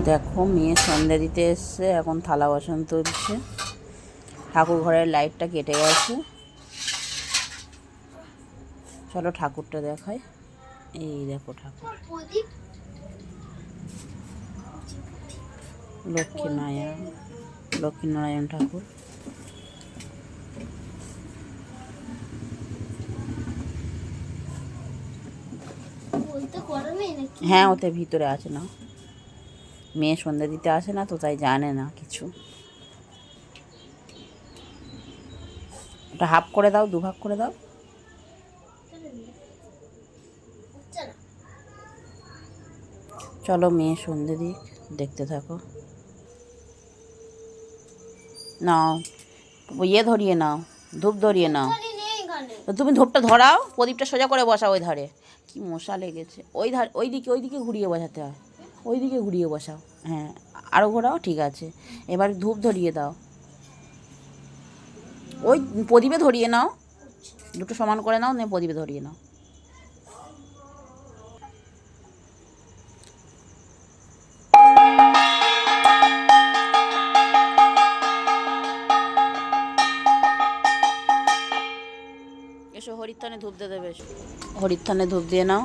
দেখো মেয়ে সন্ধ্যা দিতে এসছে, এখন থালা বাসন তুলছে। ঠাকুর ঘরের লাইটটা কেটে গেছে। চলো ঠাকুরটা দেখাই। এই দেখো ঠাকুর, লক্ষ্মীনারায়ণ ঠাকুর। হ্যাঁ, ওতে ভিতরে আছে না, মেয়ে সন্ধ্যা দিতে আসে না তো, তাই জানে না কিছু। ওটা হাফ করে দাও, দুভাগ করে দাও। চলো মেয়ে সন্ধ্যে দিক, দেখতে থাকো। নাও, ইয়ে ধরিয়ে নাও, ধূপ ধরিয়ে নাও। তুমি ধূপটা ধরাও, প্রদীপটা সোজা করে বসাও। ওই ধারে কি মশা লেগেছে, ওই ধারে, ওইদিকে ঘুরিয়ে বসাতে হয়, ওইদিকে ঘুরিয়ে বসাও। হ্যাঁ, আরও ঘোরাও, ঠিক আছে। এবার ধূপ ধরিয়ে দাও, ওই প্রদীপে ধরিয়ে নাও, দুটো সমান করে নাও, নিয়ে প্রদীপে ধরিয়ে নাও। এসো হরির থানে ধূপ দিয়ে দেবে, এসো হরির থানে ধূপ দিয়ে নাও।